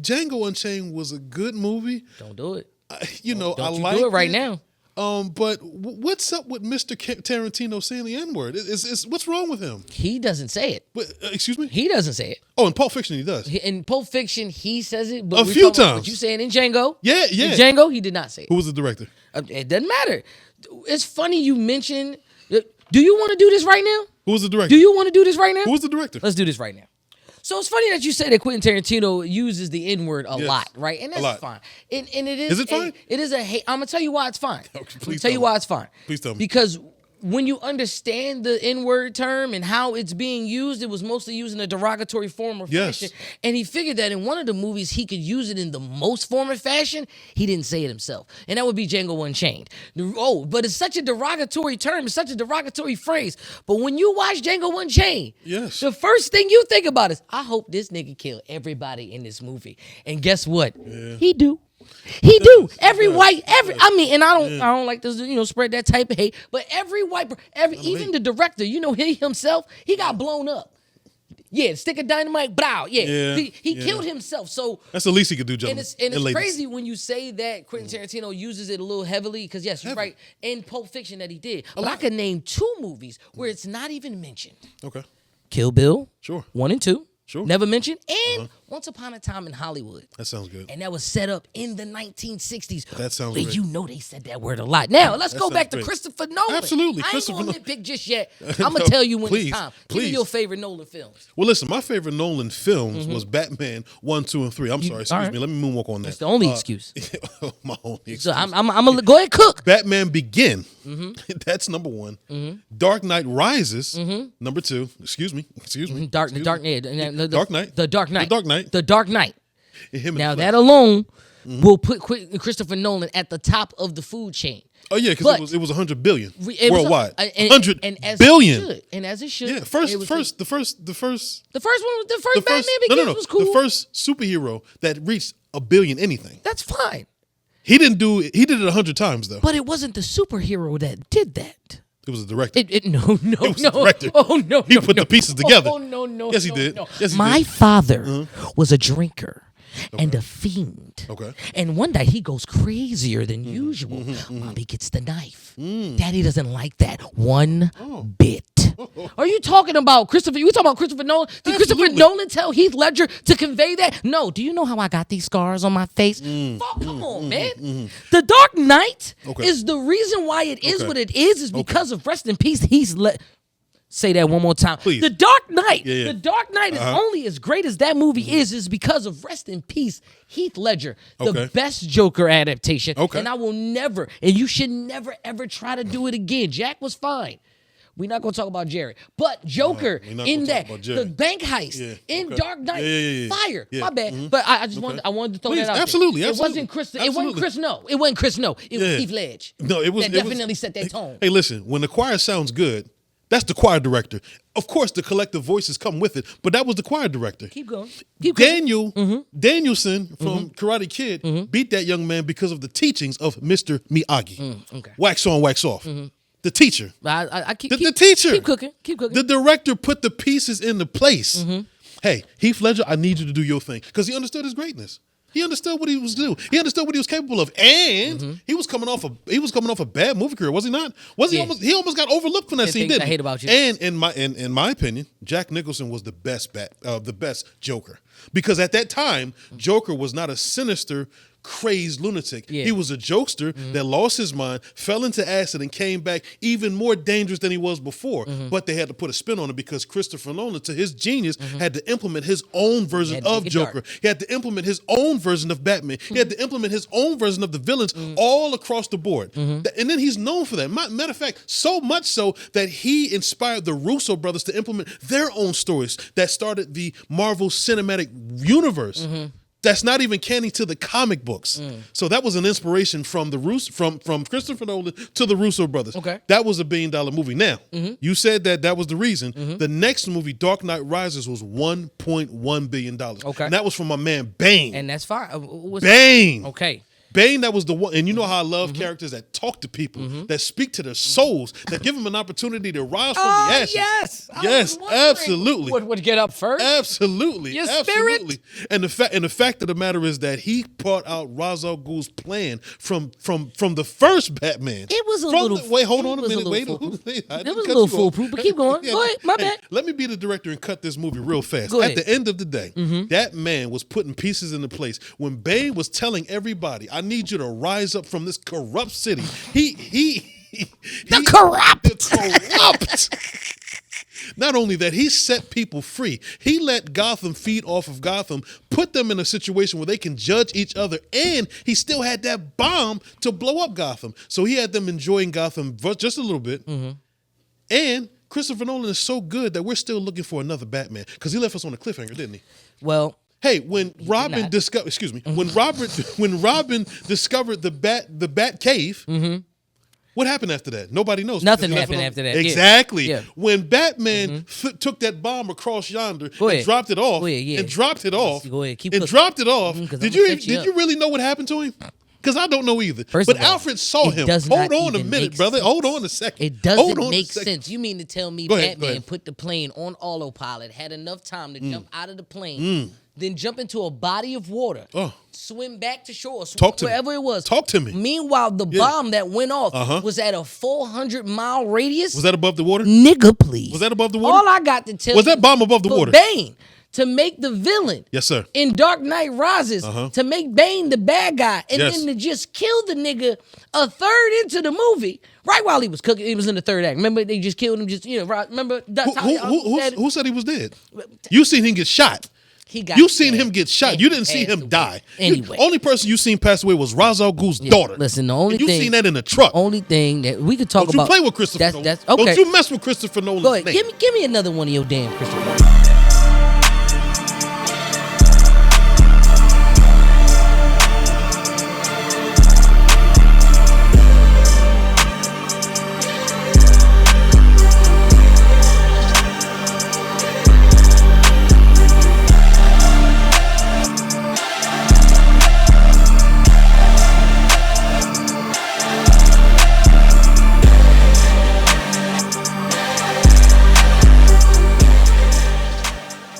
Django Unchained was a good movie. Don't do it. Don't I like do it right now. But what's up with Mr. Tarantino saying the N-word? What's wrong with him? He doesn't say it. Excuse me? He doesn't say it. Oh, in Pulp Fiction he does. In Pulp Fiction, he says it. But A few times. But you saying in Django? Yeah. In Django, he did not say it. Who was the director? It doesn't matter. It's funny you mentioned. Do you want to do this right now? Who was the director? Do you want to do this right now? Who was the director? Let's do this right now. So it's funny that you say that Quentin Tarantino uses the N-word a lot, right? And that's fine. And it is. Is it fine? It is a hate. I'm gonna tell you why it's fine. Okay, Please tell you why it's fine. Please tell me. Because when you understand the N-word term and how it's being used, it was mostly used in a derogatory form or fashion. And he figured that in one of the movies he could use it in the most form of fashion. He didn't say it himself. And that would be Django Unchained. Oh, but it's such a derogatory term. It's such a derogatory phrase. But when you watch Django Unchained, the first thing you think about is, I hope this nigga kill everybody in this movie. And guess what? Yeah. He do. He do. Every white, and I don't like to, spread that type of hate, but every white, even the director, he himself, he got blown up. Yeah, stick of dynamite, blah. Yeah. He killed himself. So that's the least he could do, gentlemen. And it's crazy when you say that Quentin Tarantino uses it a little heavily, because yes, you're right, in Pulp Fiction that he did. But I could name 2 movies where it's not even mentioned. Okay. Kill Bill. Sure. 1 and 2. Sure. Never mentioned. And Once Upon a Time in Hollywood. That sounds good. And that was set up in the 1960s. That sounds great. great. You know they said that word a lot. Now, let's go back to Christopher Nolan. Absolutely. I ain't going to nitpick just yet. I'm going to tell you when it's time. Give me your favorite Nolan films. Well, listen, my favorite Nolan films was Batman 1, 2, and 3. I'm sorry, excuse me. Let me moonwalk on that. That's the only excuse. My only excuse. So I'm going to go ahead and cook. Batman Begin. That's number 1. Dark Knight Rises. Number 2. Excuse me. Dark Knight. The Dark Knight. The Dark Knight. The Dark Knight. The Dark Knight. Now that alone will put Christopher Nolan at the top of the food chain. Oh yeah, because it was 100 billion worldwide. 100 and billion. And as it should. Yeah, the first one, the first Batman Begins was cool. The first superhero that reached $1 billion anything. That's fine. He did it 100 times though. But it wasn't the superhero that did that. It was the director. No. The director. Oh, no. He put the pieces together. Oh, no. Yes, he did. No. Yes, he My did. father was a drinker and a fiend. Okay. And one night he goes crazier than usual. Mommy gets the knife. Daddy doesn't like that one bit. Are you talking about Christopher? You talking about Christopher Nolan? Did Christopher Nolan tell Heath Ledger to convey that? No. Do you know how I got these scars on my face? Come on, man. The Dark Knight is the reason why it is what it is because of rest in peace. Say that one more time. Please. The Dark Knight. Yeah. The Dark Knight is only as great as that movie is because of rest in peace Heath Ledger, the best Joker adaptation. And I will never, and you should never ever try to do it again. Jack was fine. We're not going to talk about Jared. But Joker in that, the bank heist in Dark Knight, fire. My bad. But I just wanted to throw that out absolutely, there. Absolutely. It wasn't Chris No. It wasn't Chris No. It was Heath Ledger. No, it was. That definitely set that tone. Hey, listen, when the choir sounds good, that's the choir director. Of course, the collective voices come with it, but that was the choir director. Keep going. Danielson from Karate Kid beat that young man because of the teachings of Mr. Miyagi. Wax on, wax off. The teacher. I keep the teacher. Keep cooking. The director put the pieces into place. Hey, Heath Ledger, I need you to do your thing. Because he understood his greatness. He understood what he was doing. He understood what he was capable of. And he was coming off a bad movie career, was he not? He almost got overlooked from that scene, didn't he? I hate about you. And in my opinion, Jack Nicholson was the best Joker. Because at that time, Joker was not a sinister, crazed lunatic. He was a jokester that lost his mind, fell into acid, and came back even more dangerous than he was before. But they had to put a spin on it because Christopher Nolan, to his genius, had to implement his own version of Joker. He had to implement his own version of Batman. He had to implement his own version of the villains all across the board. And then he's known for that. Matter of fact, so much so that he inspired the Russo brothers to implement their own stories that started the Marvel Cinematic Universe. That's not even canon to the comic books. So that was an inspiration from from Christopher Nolan to the Russo brothers. That was $1 billion movie. Now, you said that was the reason. The next movie, Dark Knight Rises, was $1.1 billion. And that was from my man Bane. And that's fine. Bane. Okay. Bane, that was the one. And you know how I love characters that talk to people, that speak to their souls, that give them an opportunity to rise from the ashes. Yes. Yes, absolutely. What would get up first? Absolutely. Your absolutely. And the fact of the matter is that he brought out Ra's al Ghul's plan from the first Batman. It was a little. Wait, hold on a minute. It It was a little foolproof, but keep going. Go ahead. My bad. Let me be the director and cut this movie real fast. Go At ahead. the end of the day, that man was putting pieces into place. When Bane was telling everybody, I need you to rise up from this corrupt city. The corrupt. Not only that, he set people free. He let Gotham feed off of Gotham, put them in a situation where they can judge each other, and he still had that bomb to blow up Gotham. So he had them enjoying Gotham just a little bit. And Christopher Nolan is so good that we're still looking for another Batman because he left us on a cliffhanger, didn't he? Well, hey, when Robin discovered, when Robin discovered the Bat Cave. What happened after that? Nobody knows. Nothing happened after that. Exactly. Yeah. When Batman took that bomb across yonder and dropped it off, and dropped it off, dropped it off, did you really know what happened to him? Because I don't know either. First but of all, Alfred saw him. Hold on a minute, brother. Hold on a second. It doesn't make sense. You mean to tell me Batman put the plane on autopilot, had enough time to jump out of the plane, then jump into a body of water, swim back to shore, wherever it was. Talk to me. Meanwhile, the bomb that went off was at a 400-mile radius. Was that above the water? Nigga, please. Was that above the water? All I got to tell you. Was that bomb above the water? Bane, to make the villain. Yes, sir. In Dark Knight Rises, to make Bane the bad guy, and then to just kill the nigga a third into the movie, right while he was cooking. He was in the third act. Remember, they just killed him. Remember? Who said he was dead? You seen him get shot. You seen him get shot. You didn't see him die. Anyway, only person you seen pass away was Ra's al Ghul's daughter. Listen, the only thing you seen that in the truck. Only thing that we could talk about. Don't you play with Christopher Nolan. That's okay. Don't you mess with Christopher Nolan. Go ahead. Give me another one of your damn Christopher Nolan.